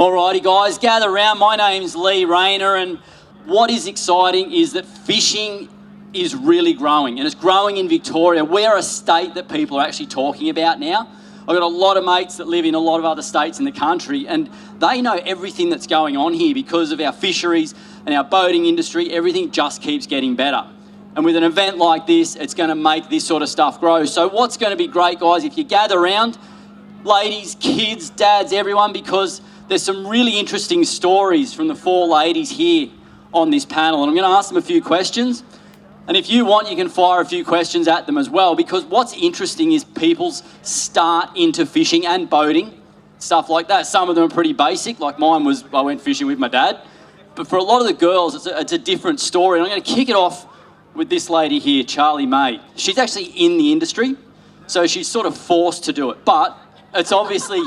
Alrighty guys, gather round. My name's Lee Rayner, and what is exciting is that fishing is really growing, and it's growing in Victoria. We're a state that people are actually talking about now. I've got a lot of mates that live in a lot of other states in the country, and they know everything that's going on here because of our fisheries and our boating industry. Everything just keeps getting better. And with an event like this, it's going to make this sort of stuff grow. So what's going to be great, guys, if you gather around, ladies, kids, dads, everyone, because there's some really interesting stories from the four ladies here on this panel, and I'm going to ask them a few questions. And if you want, you can fire a few questions at them as well, because what's interesting is people's start into fishing and boating, stuff like that. Some of them are pretty basic, like mine was I went fishing with my dad. But for a lot of the girls, it's a different story. And I'm going to kick it off with this lady here, Charley May. She's actually in the industry, so she's sort of forced to do it. But it's obviously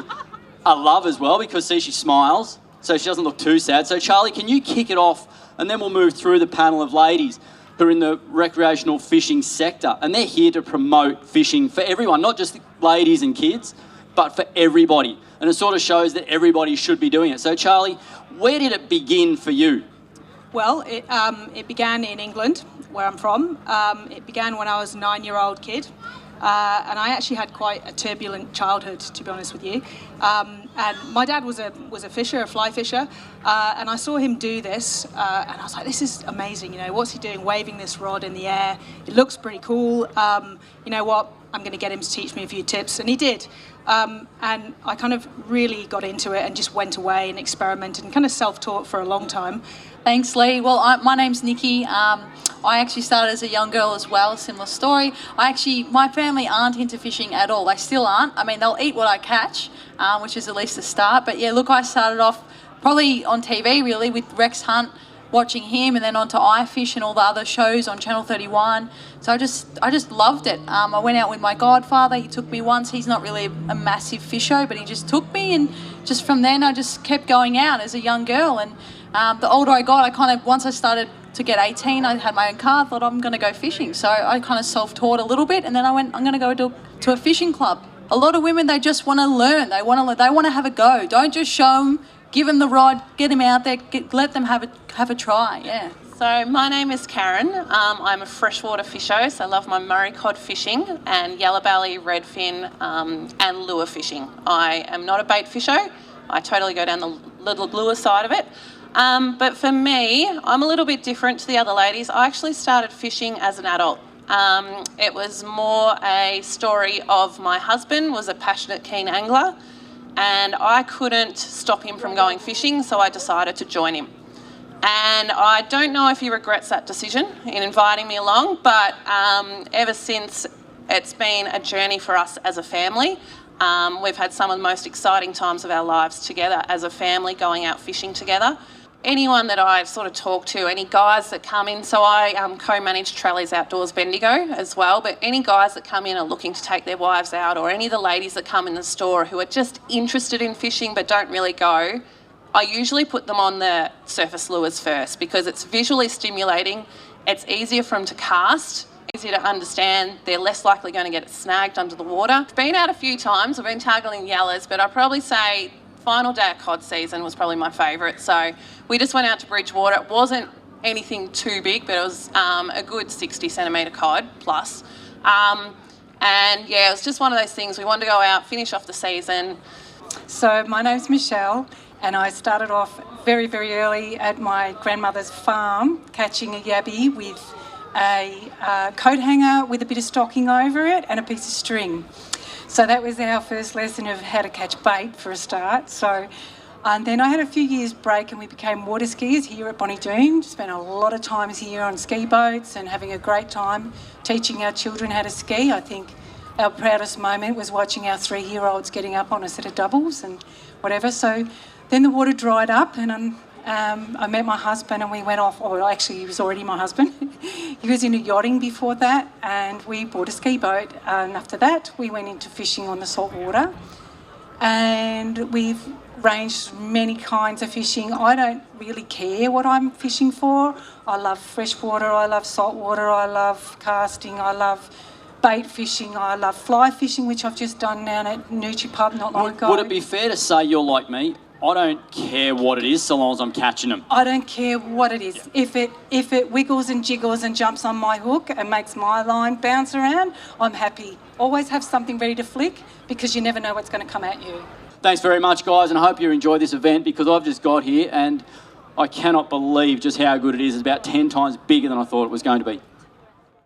a love as well, because see, she smiles, so she doesn't look too sad. So Charley, can you kick it off, and then we'll move through the panel of ladies who are in the recreational fishing sector, and they're here to promote fishing for everyone, not just ladies and kids, but for everybody. And it sort of shows that everybody should be doing it. So Charley, where did it begin for you? Well, it began in England, where I'm from. It began when I was a 9-year-old kid. And I actually had quite a turbulent childhood, to be honest with you. And my dad was a fisher, a fly fisher, and I saw him do this, and I was like, this is amazing, you know, what's he doing, waving this rod in the air? It looks pretty cool. You know what, I'm going to get him to teach me a few tips, and he did. And I kind of really got into it and just went away and experimented and kind of self-taught for a long time. Thanks, Lee. Well, my name's Nikki. I actually started as a young girl as well, similar story. My family aren't into fishing at all. They still aren't. I mean, they'll eat what I catch, which is at least a start. But yeah, look, I started off probably on TV really with Rex Hunt, watching him, and then onto iFish and all the other shows on Channel 31. So I just loved it. I went out with my godfather. He took me once. He's not really a massive fisher, but he just took me, and just from then I just kept going out as a young girl. And the older I got, once I started to get 18, I had my own car. I thought I'm going to go fishing. So I kind of self-taught a little bit, and then I went, I'm going to go to a fishing club. A lot of women, they just want to learn. They want to have a go. Don't just show them. Give them the rod. Get them out there. Let them have a try. Yeah. So my name is Karen. I'm a freshwater fisher, so I love my Murray cod fishing and yellow belly, redfin, and lure fishing. I am not a bait fisher. I totally go down the little lure side of it. But for me, I'm a little bit different to the other ladies. I actually started fishing as an adult. It was more a story of my husband was a passionate, keen angler, and I couldn't stop him from going fishing, so I decided to join him. And I don't know if he regrets that decision in inviting me along, but ever since, it's been a journey for us as a family. We've had some of the most exciting times of our lives together as a family, going out fishing together. Anyone that I sort of talk to, any guys that come in, so I co-manage Trellis Outdoors Bendigo as well, but any guys that come in are looking to take their wives out, or any of the ladies that come in the store who are just interested in fishing but don't really go, I usually put them on the surface lures first, because it's visually stimulating, it's easier for them to cast, easier to understand, they're less likely going to get it snagged under the water. I've been out a few times, I've been tackling yellows, but I'd probably say final day of cod season was probably my favourite. So we just went out to Bridgewater. It wasn't anything too big, but it was a good 60 centimetre cod plus. And yeah, it was just one of those things. We wanted to go out, finish off the season. So my name's Michelle, and I started off very, very early at my grandmother's farm, catching a yabby with a coat hanger with a bit of stocking over it and a piece of string. So that was our first lesson of how to catch bait for a start. So, and then I had a few years break, and we became water skiers here at Bonnie Doon. Spent a lot of times here on ski boats and having a great time teaching our children how to ski. I think our proudest moment was watching our 3-year-olds getting up on a set of doubles and whatever. So then the water dried up, and I met my husband, and we went off. Or actually, he was already my husband. He was into yachting before that, and we bought a ski boat. And after that, we went into fishing on the salt water. And we've ranged many kinds of fishing. I don't really care what I'm fishing for. I love freshwater, I love saltwater, I love casting, I love bait fishing, I love fly fishing, which I've just done down at Nutri Pub not long ago. Would it be fair to say you're like me? I don't care what it is so long as I'm catching them. I don't care what it is. If it wiggles and jiggles and jumps on my hook and makes my line bounce around, I'm happy. Always have something ready to flick because you never know what's going to come at you. Thanks very much, guys, and I hope you enjoyed this event because I've just got here and I cannot believe just how good it is. It's about 10 times bigger than I thought it was going to be.